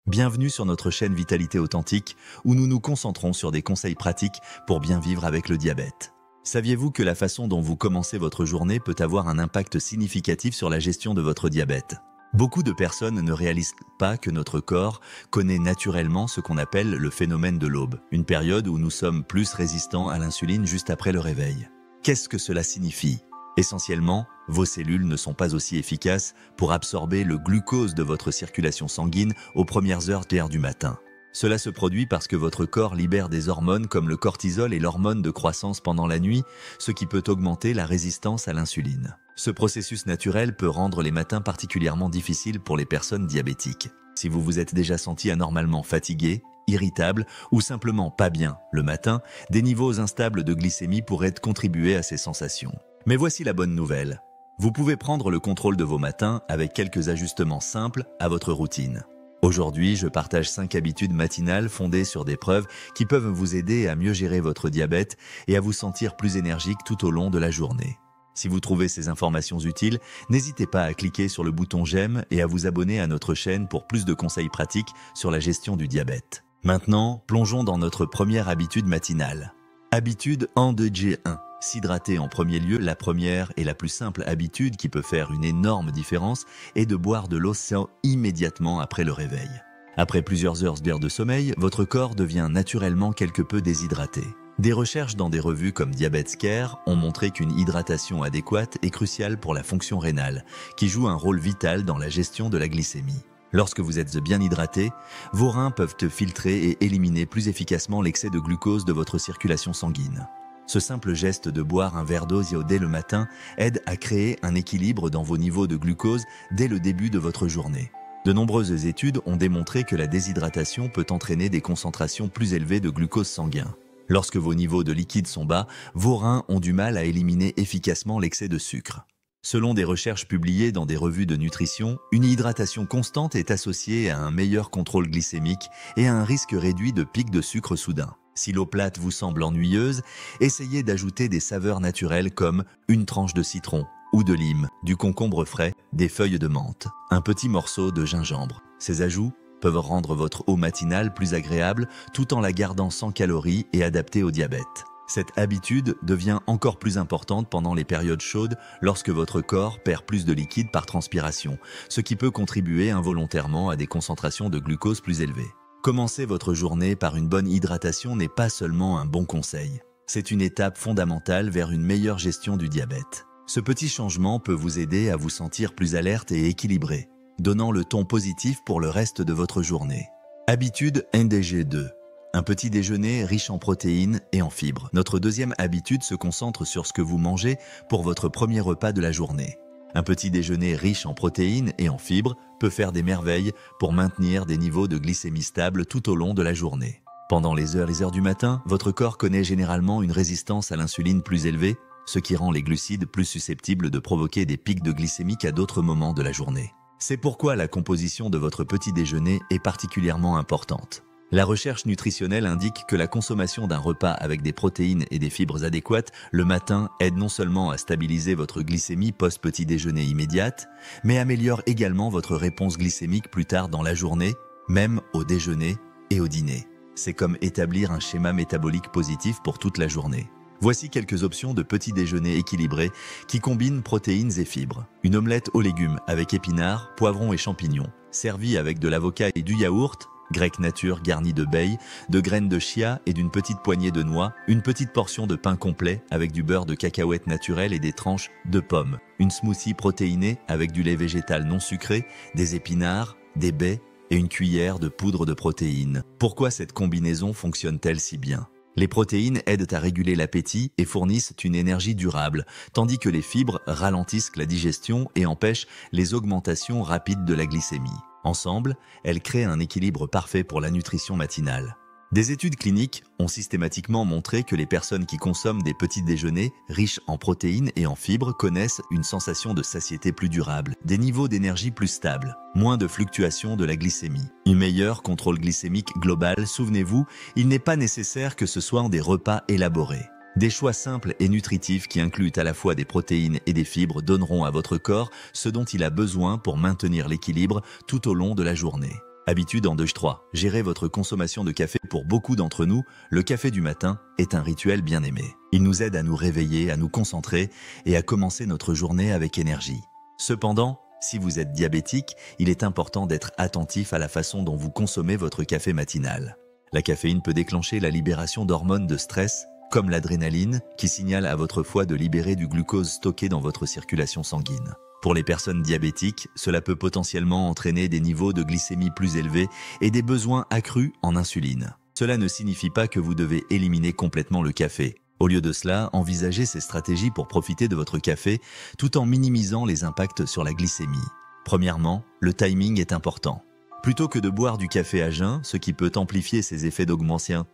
Bienvenue sur notre chaîne Vitalité Authentique où nous nous concentrons sur des conseils pratiques pour bien vivre avec le diabète. Saviez-vous que la façon dont vous commencez votre journée peut avoir un impact significatif sur la gestion de votre diabète? Beaucoup de personnes ne réalisent pas que notre corps connaît naturellement ce qu'on appelle le phénomène de l'aube, une période où nous sommes plus résistants à l'insuline juste après le réveil. Qu'est-ce que cela signifie? Essentiellement, vos cellules ne sont pas aussi efficaces pour absorber le glucose de votre circulation sanguine aux premières heures du matin. Cela se produit parce que votre corps libère des hormones comme le cortisol et l'hormone de croissance pendant la nuit, ce qui peut augmenter la résistance à l'insuline. Ce processus naturel peut rendre les matins particulièrement difficiles pour les personnes diabétiques. Si vous vous êtes déjà senti anormalement fatigué, irritable ou simplement pas bien le matin, des niveaux instables de glycémie pourraient contribuer à ces sensations. Mais voici la bonne nouvelle. Vous pouvez prendre le contrôle de vos matins avec quelques ajustements simples à votre routine. Aujourd'hui, je partage 5 habitudes matinales fondées sur des preuves qui peuvent vous aider à mieux gérer votre diabète et à vous sentir plus énergique tout au long de la journée. Si vous trouvez ces informations utiles, n'hésitez pas à cliquer sur le bouton j'aime et à vous abonner à notre chaîne pour plus de conseils pratiques sur la gestion du diabète. Maintenant, plongeons dans notre première habitude matinale. Habitude 1-2G1. S'hydrater en premier lieu, la première et la plus simple habitude qui peut faire une énorme différence est de boire de l'eau immédiatement après le réveil. Après plusieurs heures de sommeil, votre corps devient naturellement quelque peu déshydraté. Des recherches dans des revues comme Diabetes Care ont montré qu'une hydratation adéquate est cruciale pour la fonction rénale, qui joue un rôle vital dans la gestion de la glycémie. Lorsque vous êtes bien hydraté, vos reins peuvent filtrer et éliminer plus efficacement l'excès de glucose de votre circulation sanguine. Ce simple geste de boire un verre d'eau dès le matin aide à créer un équilibre dans vos niveaux de glucose dès le début de votre journée. De nombreuses études ont démontré que la déshydratation peut entraîner des concentrations plus élevées de glucose sanguin. Lorsque vos niveaux de liquide sont bas, vos reins ont du mal à éliminer efficacement l'excès de sucre. Selon des recherches publiées dans des revues de nutrition, une hydratation constante est associée à un meilleur contrôle glycémique et à un risque réduit de pic de sucre soudain. Si l'eau plate vous semble ennuyeuse, essayez d'ajouter des saveurs naturelles comme une tranche de citron ou de lime, du concombre frais, des feuilles de menthe, un petit morceau de gingembre. Ces ajouts peuvent rendre votre eau matinale plus agréable tout en la gardant sans calories et adaptée au diabète. Cette habitude devient encore plus importante pendant les périodes chaudes lorsque votre corps perd plus de liquide par transpiration, ce qui peut contribuer involontairement à des concentrations de glucose plus élevées. Commencer votre journée par une bonne hydratation n'est pas seulement un bon conseil. C'est une étape fondamentale vers une meilleure gestion du diabète. Ce petit changement peut vous aider à vous sentir plus alerte et équilibré, donnant le ton positif pour le reste de votre journée. Habitude NDG2. Un petit déjeuner riche en protéines et en fibres. Notre deuxième habitude se concentre sur ce que vous mangez pour votre premier repas de la journée. Un petit déjeuner riche en protéines et en fibres peut faire des merveilles pour maintenir des niveaux de glycémie stables tout au long de la journée. Pendant les heures du matin, votre corps connaît généralement une résistance à l'insuline plus élevée, ce qui rend les glucides plus susceptibles de provoquer des pics de glycémie qu'à d'autres moments de la journée. C'est pourquoi la composition de votre petit déjeuner est particulièrement importante. La recherche nutritionnelle indique que la consommation d'un repas avec des protéines et des fibres adéquates le matin aide non seulement à stabiliser votre glycémie post-petit déjeuner immédiate, mais améliore également votre réponse glycémique plus tard dans la journée, même au déjeuner et au dîner. C'est comme établir un schéma métabolique positif pour toute la journée. Voici quelques options de petit déjeuner équilibré qui combinent protéines et fibres. Une omelette aux légumes avec épinards, poivrons et champignons, servie avec de l'avocat et du yaourt, grec nature garni de baies, de graines de chia et d'une petite poignée de noix, une petite portion de pain complet avec du beurre de cacahuète naturel et des tranches de pommes, une smoothie protéinée avec du lait végétal non sucré, des épinards, des baies et une cuillère de poudre de protéines. Pourquoi cette combinaison fonctionne-t-elle si bien ? Les protéines aident à réguler l'appétit et fournissent une énergie durable, tandis que les fibres ralentissent la digestion et empêchent les augmentations rapides de la glycémie. Ensemble, elles créent un équilibre parfait pour la nutrition matinale. Des études cliniques ont systématiquement montré que les personnes qui consomment des petits déjeuners riches en protéines et en fibres connaissent une sensation de satiété plus durable, des niveaux d'énergie plus stables, moins de fluctuations de la glycémie, un meilleur contrôle glycémique global. Souvenez-vous, il n'est pas nécessaire que ce soit des repas élaborés. Des choix simples et nutritifs qui incluent à la fois des protéines et des fibres donneront à votre corps ce dont il a besoin pour maintenir l'équilibre tout au long de la journée. Habitude en 2-3. Gérez votre consommation de café. Pour beaucoup d'entre nous, le café du matin est un rituel bien aimé. Il nous aide à nous réveiller, à nous concentrer et à commencer notre journée avec énergie. Cependant, si vous êtes diabétique, il est important d'être attentif à la façon dont vous consommez votre café matinal. La caféine peut déclencher la libération d'hormones de stress, comme l'adrénaline, qui signale à votre foie de libérer du glucose stocké dans votre circulation sanguine. Pour les personnes diabétiques, cela peut potentiellement entraîner des niveaux de glycémie plus élevés et des besoins accrus en insuline. Cela ne signifie pas que vous devez éliminer complètement le café. Au lieu de cela, envisagez ces stratégies pour profiter de votre café tout en minimisant les impacts sur la glycémie. Premièrement, le timing est important. Plutôt que de boire du café à jeun, ce qui peut amplifier ses effets d'augmentation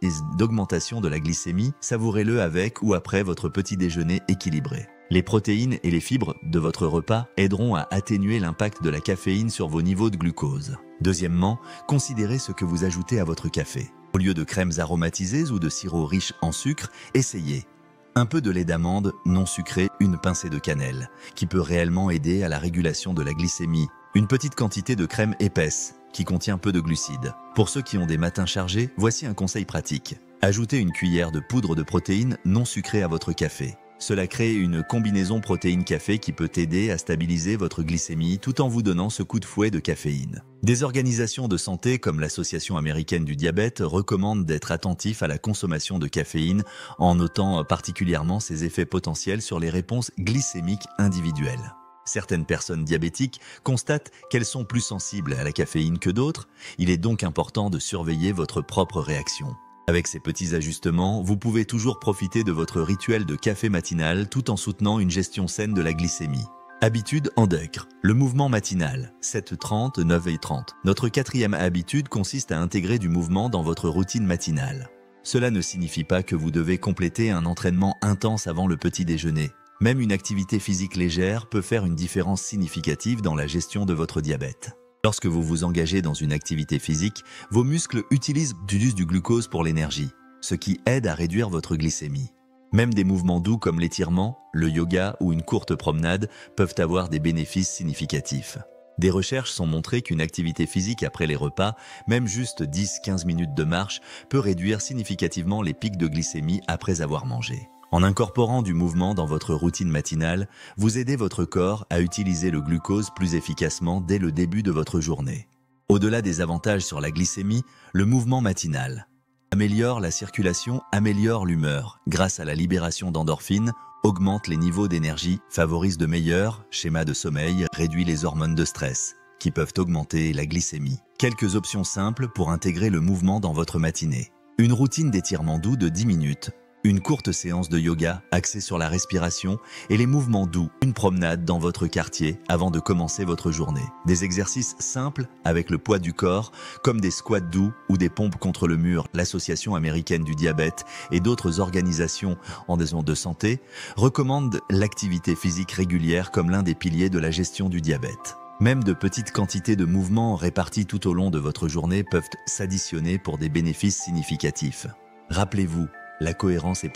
de la glycémie, savourez-le avec ou après votre petit déjeuner équilibré. Les protéines et les fibres de votre repas aideront à atténuer l'impact de la caféine sur vos niveaux de glucose. Deuxièmement, considérez ce que vous ajoutez à votre café. Au lieu de crèmes aromatisées ou de sirop riche en sucre, essayez un peu de lait d'amande non sucré, une pincée de cannelle, qui peut réellement aider à la régulation de la glycémie. Une petite quantité de crème épaisse, qui contient peu de glucides. Pour ceux qui ont des matins chargés, voici un conseil pratique. Ajoutez une cuillère de poudre de protéines non sucrée à votre café. Cela crée une combinaison protéine-café qui peut aider à stabiliser votre glycémie tout en vous donnant ce coup de fouet de caféine. Des organisations de santé comme l'Association américaine du diabète recommandent d'être attentif à la consommation de caféine en notant particulièrement ses effets potentiels sur les réponses glycémiques individuelles. Certaines personnes diabétiques constatent qu'elles sont plus sensibles à la caféine que d'autres. Il est donc important de surveiller votre propre réaction. Avec ces petits ajustements, vous pouvez toujours profiter de votre rituel de café matinal tout en soutenant une gestion saine de la glycémie. Habitude en Decre. Le mouvement matinal, 7h30, 9h30. Notre quatrième habitude consiste à intégrer du mouvement dans votre routine matinale. Cela ne signifie pas que vous devez compléter un entraînement intense avant le petit déjeuner. Même une activité physique légère peut faire une différence significative dans la gestion de votre diabète. Lorsque vous vous engagez dans une activité physique, vos muscles utilisent du glucose pour l'énergie, ce qui aide à réduire votre glycémie. Même des mouvements doux comme l'étirement, le yoga ou une courte promenade peuvent avoir des bénéfices significatifs. Des recherches sont montrées qu'une activité physique après les repas, même juste 10-15 minutes de marche, peut réduire significativement les pics de glycémie après avoir mangé. En incorporant du mouvement dans votre routine matinale, vous aidez votre corps à utiliser le glucose plus efficacement dès le début de votre journée. Au-delà des avantages sur la glycémie, le mouvement matinal améliore la circulation, améliore l'humeur, grâce à la libération d'endorphines, augmente les niveaux d'énergie, favorise de meilleurs schémas de sommeil, réduit les hormones de stress, qui peuvent augmenter la glycémie. Quelques options simples pour intégrer le mouvement dans votre matinée. Une routine d'étirement doux de 10 minutes. Une courte séance de yoga axée sur la respiration et les mouvements doux. Une promenade dans votre quartier avant de commencer votre journée. Des exercices simples avec le poids du corps, comme des squats doux ou des pompes contre le mur. L'Association américaine du diabète et d'autres organisations en raison de santé recommandent l'activité physique régulière comme l'un des piliers de la gestion du diabète. Même de petites quantités de mouvements répartis tout au long de votre journée peuvent s'additionner pour des bénéfices significatifs. Rappelez-vous, la cohérence est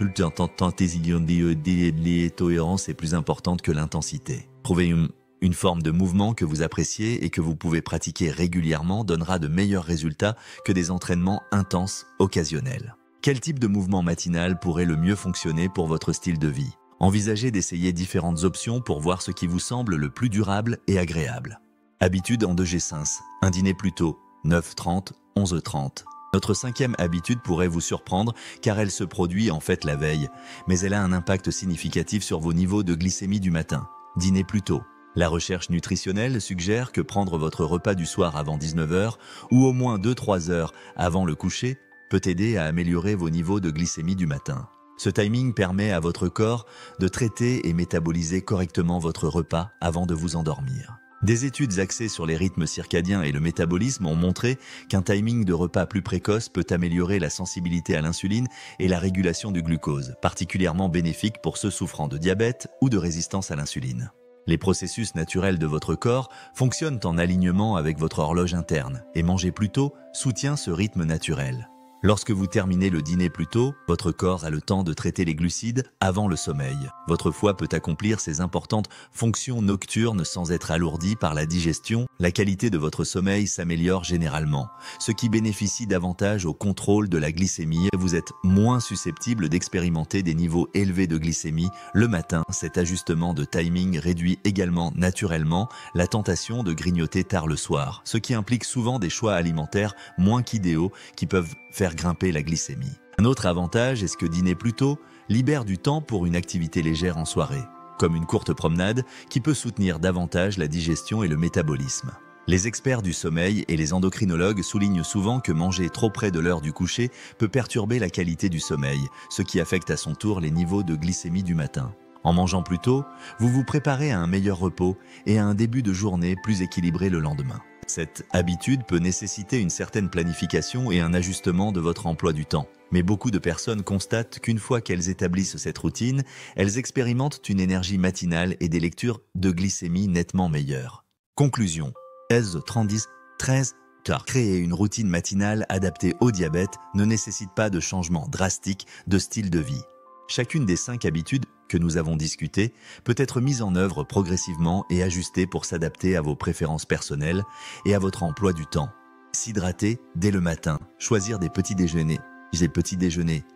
plus importante que l'intensité. Trouver une forme de mouvement que vous appréciez et que vous pouvez pratiquer régulièrement donnera de meilleurs résultats que des entraînements intenses occasionnels. Quel type de mouvement matinal pourrait le mieux fonctionner pour votre style de vie? Envisagez d'essayer différentes options pour voir ce qui vous semble le plus durable et agréable. Habitude en 2G5. Un dîner plus tôt, 9h30, 11h30. Notre cinquième habitude pourrait vous surprendre car elle se produit en fait la veille, mais elle a un impact significatif sur vos niveaux de glycémie du matin. Dîner plus tôt. La recherche nutritionnelle suggère que prendre votre repas du soir avant 19h ou au moins 2-3 heures avant le coucher peut aider à améliorer vos niveaux de glycémie du matin. Ce timing permet à votre corps de traiter et métaboliser correctement votre repas avant de vous endormir. Des études axées sur les rythmes circadiens et le métabolisme ont montré qu'un timing de repas plus précoce peut améliorer la sensibilité à l'insuline et la régulation du glucose, particulièrement bénéfique pour ceux souffrant de diabète ou de résistance à l'insuline. Les processus naturels de votre corps fonctionnent en alignement avec votre horloge interne et manger plus tôt soutient ce rythme naturel. Lorsque vous terminez le dîner plus tôt, votre corps a le temps de traiter les glucides avant le sommeil. Votre foie peut accomplir ses importantes fonctions nocturnes sans être alourdi par la digestion. La qualité de votre sommeil s'améliore généralement, ce qui bénéficie davantage au contrôle de la glycémie. Vous êtes moins susceptible d'expérimenter des niveaux élevés de glycémie le matin. Cet ajustement de timing réduit également naturellement la tentation de grignoter tard le soir, ce qui implique souvent des choix alimentaires moins qu'idéaux qui peuvent faire grimper la glycémie. Un autre avantage est que dîner plus tôt libère du temps pour une activité légère en soirée, comme une courte promenade qui peut soutenir davantage la digestion et le métabolisme. Les experts du sommeil et les endocrinologues soulignent souvent que manger trop près de l'heure du coucher peut perturber la qualité du sommeil, ce qui affecte à son tour les niveaux de glycémie du matin. En mangeant plus tôt, vous vous préparez à un meilleur repos et à un début de journée plus équilibré le lendemain. Cette habitude peut nécessiter une certaine planification et un ajustement de votre emploi du temps. Mais beaucoup de personnes constatent qu'une fois qu'elles établissent cette routine, elles expérimentent une énergie matinale et des lectures de glycémie nettement meilleures. Conclusion. 13 car créer une routine matinale adaptée au diabète ne nécessite pas de changement drastique de style de vie. Chacune des 5 habitudes que nous avons discutées peut être mise en œuvre progressivement et ajustée pour s'adapter à vos préférences personnelles et à votre emploi du temps. S'hydrater dès le matin, choisir des petits déjeuners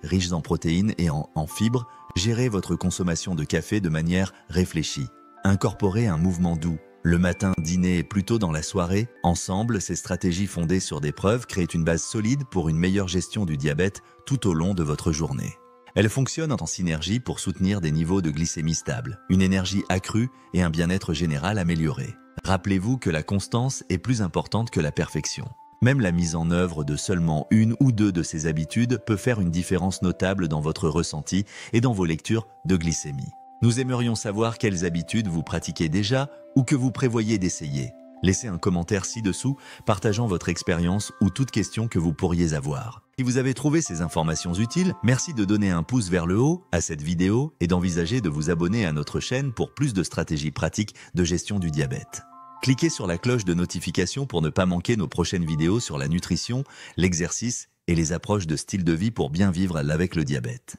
riches en protéines et en fibres, gérer votre consommation de café de manière réfléchie. Incorporer un mouvement doux. Le matin, dîner plus tôt dans la soirée. Ensemble, ces stratégies fondées sur des preuves créent une base solide pour une meilleure gestion du diabète tout au long de votre journée. Elles fonctionnent en synergie pour soutenir des niveaux de glycémie stables, une énergie accrue et un bien-être général amélioré. Rappelez-vous que la constance est plus importante que la perfection. Même la mise en œuvre de seulement 1 ou 2 de ces habitudes peut faire une différence notable dans votre ressenti et dans vos lectures de glycémie. Nous aimerions savoir quelles habitudes vous pratiquez déjà ou que vous prévoyez d'essayer. Laissez un commentaire ci-dessous, partageant votre expérience ou toute question que vous pourriez avoir. Si vous avez trouvé ces informations utiles, merci de donner un pouce vers le haut à cette vidéo et d'envisager de vous abonner à notre chaîne pour plus de stratégies pratiques de gestion du diabète. Cliquez sur la cloche de notification pour ne pas manquer nos prochaines vidéos sur la nutrition, l'exercice et les approches de style de vie pour bien vivre avec le diabète.